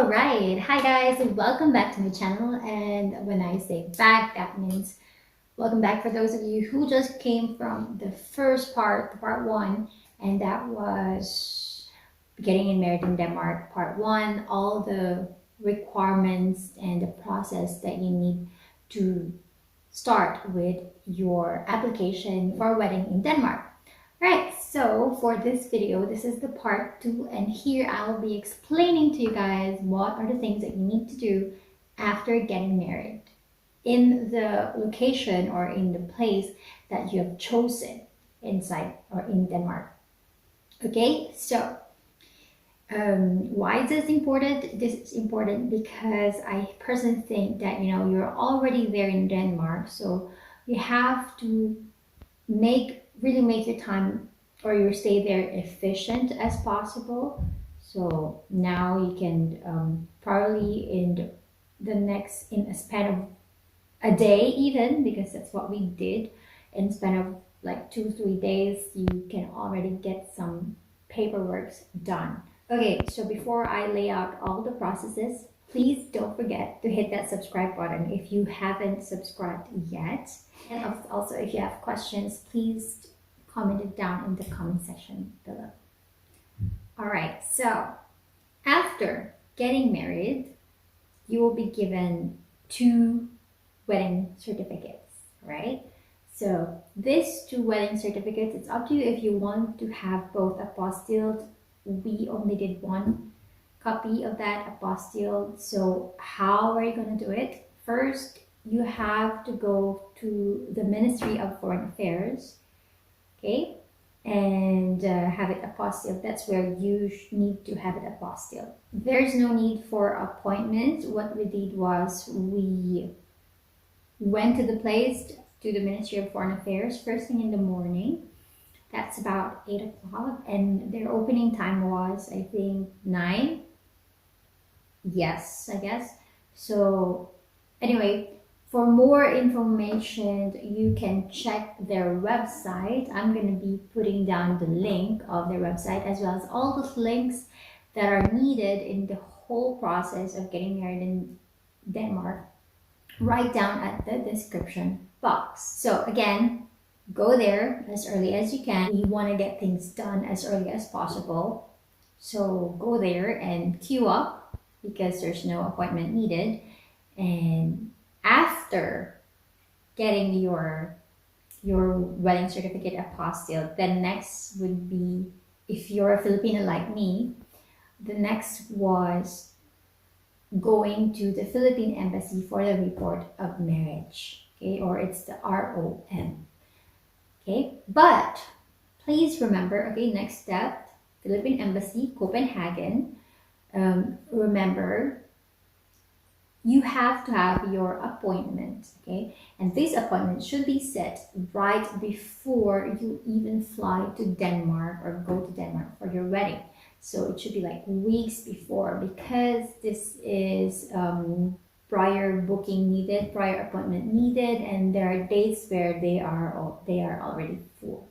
Alright, hi guys, welcome back to my channel. And when I say back, that means welcome back for those of you who just came from the first part, part one, and that was getting married in Denmark, part one, all the requirements and the process that you need to start with your application for a wedding in Denmark. Right, so for this video, this is the part 2, and here I'll be explaining to you guys what are the things that you need to do after getting married in the location or in the place that you have chosen inside or in Denmark. Okay, so why is this important? This is important because I personally think that you're already there in Denmark, so you have to really make your time or your stay there efficient as possible. So now you can probably in a span of a day, even, because that's what we did, in span of like 2-3 days, you can already get some paperwork done. Okay, so before I lay out all the processes, please don't forget to hit that subscribe button if you haven't subscribed yet. And also, if you have questions, please comment it down in the comment section below. All right, so after getting married, you will be given 2 wedding certificates, right? So these 2 wedding certificates, it's up to you if you want to have both apostille. We only did 1 copy of that apostille. So how are you going to do it? First, you have to go to the Ministry of Foreign Affairs, okay, and have it apostille. That's where you need to have it apostille. There's no need for appointment. What we did was we went to the place, to the Ministry of Foreign Affairs, first thing in the morning. That's about 8 o'clock, and their opening time was, I think, 9. Yes, I guess. So anyway, for more information, you can check their website. I'm going to be putting down the link of their website, as well as all those links that are needed in the whole process of getting married in Denmark, right down at the description box. So again, go there as early as you can. We want to get things done as early as possible. So go there and queue up because there's no appointment needed. And after getting your wedding certificate apostille, the next would be, if you're a Filipino like me, the next was going to the Philippine Embassy for the report of marriage, okay, or it's the ROM. Okay, but please remember, okay, next step, Philippine Embassy, Copenhagen. Remember, you have to have your appointment, okay? And this appointment should be set right before you even fly to Denmark or go to Denmark for your wedding. So it should be like weeks before, because this is prior booking needed, prior appointment needed, and there are dates where they are already full.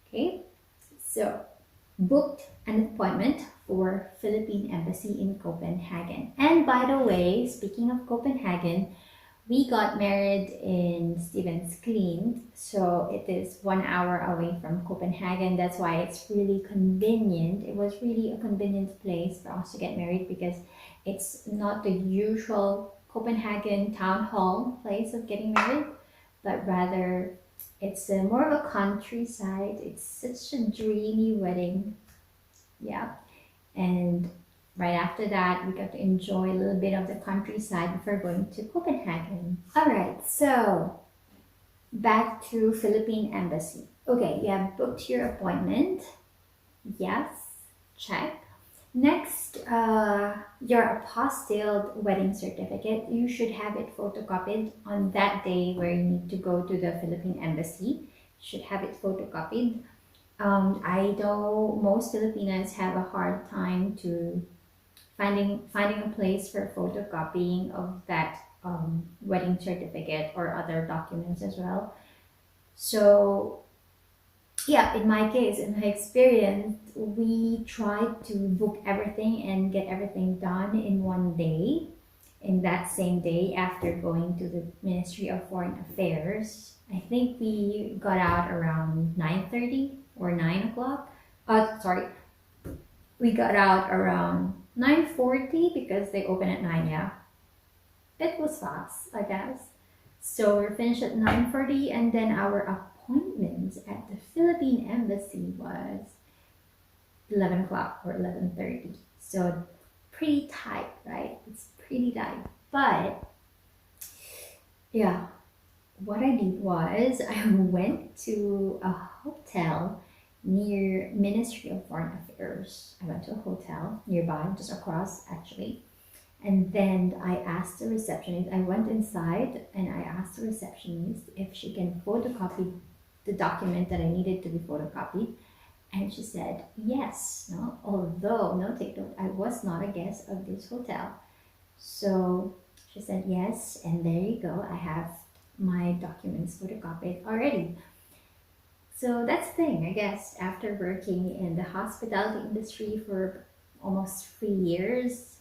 Okay, so booked an appointment for Philippine Embassy in Copenhagen. And by the way, speaking of Copenhagen, we got married in Stevens Klint, so it is 1 hour away from Copenhagen. That's why it's really convenient. It was really a convenient place for us to get married, because it's not the usual Copenhagen town hall place of getting married, but rather it's more of a countryside. It's such a dreamy wedding. Yeah. And right after that, we got to enjoy a little bit of the countryside before going to Copenhagen. All right, so back to Philippine Embassy. Okay, you have booked your appointment. Yes, check. Next, your apostille wedding certificate. You should have it photocopied on that day where you need to go to the Philippine Embassy. You should have it photocopied. I know most Filipinas have a hard time to finding a place for photocopying of that wedding certificate or other documents as well. So yeah, in my case, in my experience, we tried to book everything and get everything done in one day, in that same day after going to the Ministry of Foreign Affairs. I think we got out around 9:30 or 9 o'clock. Sorry, we got out around 9:40 because they open at 9, yeah. It was fast, I guess. So we're finished at 9:40, and then our appointment at the Philippine Embassy was 11 o'clock or 11:30. So pretty tight, right? It's pretty tight. But yeah, what I did was I went to a hotel near Ministry of Foreign Affairs. I went to a hotel nearby, just across actually. And then I asked the receptionist, I went inside and I asked the receptionist if she can photocopy the document that I needed to be photocopied. And she said, yes, no, although, no, take note, I was not a guest of this hotel. So she said, yes, and there you go, I have my documents photocopied already. So that's the thing, I guess, after working in the hospitality industry for almost 3 years,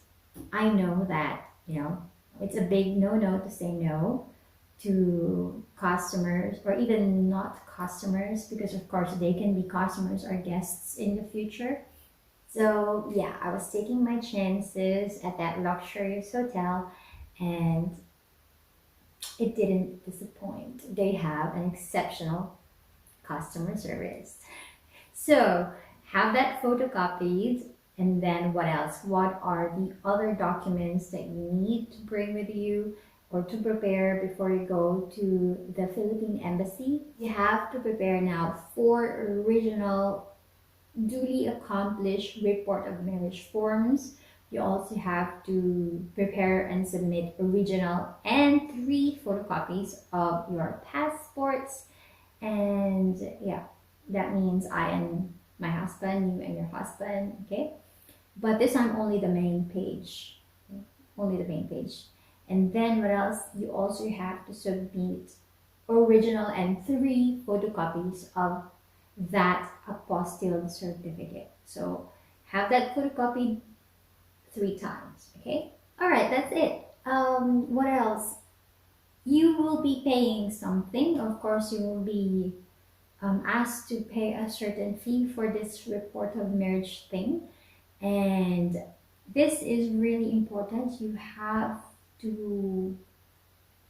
I know that, it's a big no-no to say no to customers or even not customers because of course they can be customers or guests in the future. So yeah, I was taking my chances at that luxurious hotel and it didn't disappoint. They have an exceptional customer service. So have that photocopied, and then what else? What are the other documents that you need to bring with you or to prepare before you go to the Philippine Embassy? You have to prepare now 4 original duly accomplished report of marriage forms. You also have to prepare and submit original and 3 photocopies of your passports. And yeah, that means I and my husband, you and your husband, okay? But this time only the main page, okay? Only the main page. And then what else? You also have to submit original and 3 photocopies of that apostille certificate. So have that photocopied 3 times, okay? All right, that's it. What else? You will be paying something. Of course, you will be asked to pay a certain fee for this report of marriage thing. And this is really important. You have to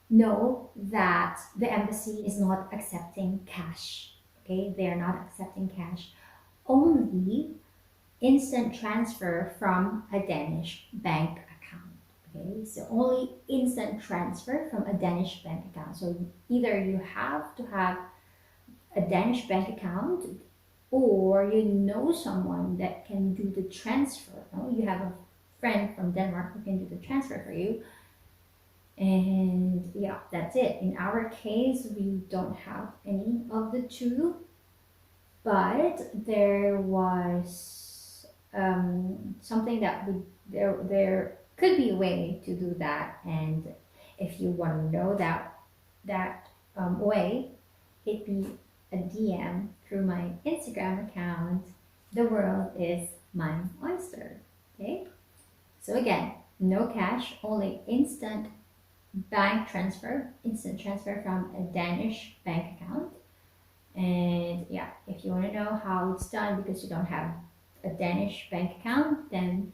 know that the embassy is not accepting cash. Okay, they are not accepting cash. Only instant transfer from a Danish bank account. Okay, so only instant transfer from a Danish bank account. So either you have to have a Danish bank account or you know someone that can do the transfer. No? You have a friend from Denmark who can do the transfer for you. And yeah, that's it. In our case, we don't have any of the two, but there was something that there could be a way to do that. And if you want to know that way, hit me a DM through my Instagram account. The world is my oyster. Okay? So again, no cash, only instant transfer from a Danish bank account. And yeah, if you want to know how it's done because you don't have a Danish bank account, then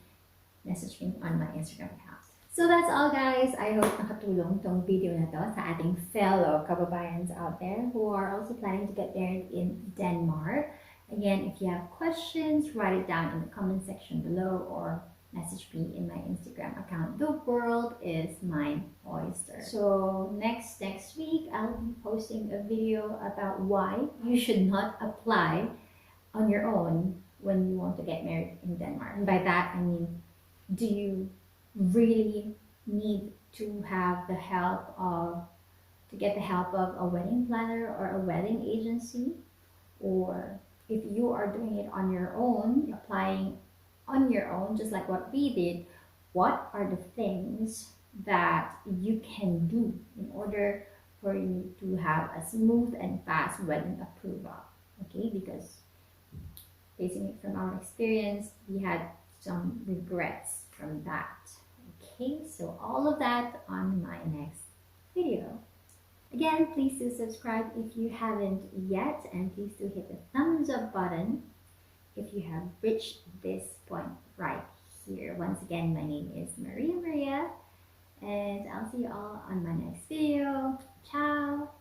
message me on my Instagram account. So that's all guys. I hope nakatulong tong video na to sa ating fellow kababayans out there who are also planning to get married in Denmark. Again, if you have questions, write it down in the comment section below or message me in my Instagram account. The world is my oyster. So next week, I'll be posting a video about why you should not apply on your own when you want to get married in Denmark. And by that, I mean, do you really need to have the help of a wedding planner or a wedding agency? Or if you are doing it on your own, applying on your own, just like what we did, what are the things that you can do in order for you to have a smooth and fast wedding approval? okay? Because basing it from our experience, we had some regrets from that. Okay, so all of that on my next video. Again, please do subscribe if you haven't yet, and please do hit the thumbs up button if you have reached this point right here. Once again, my name is Maria, and I'll see you all on my next video. Ciao!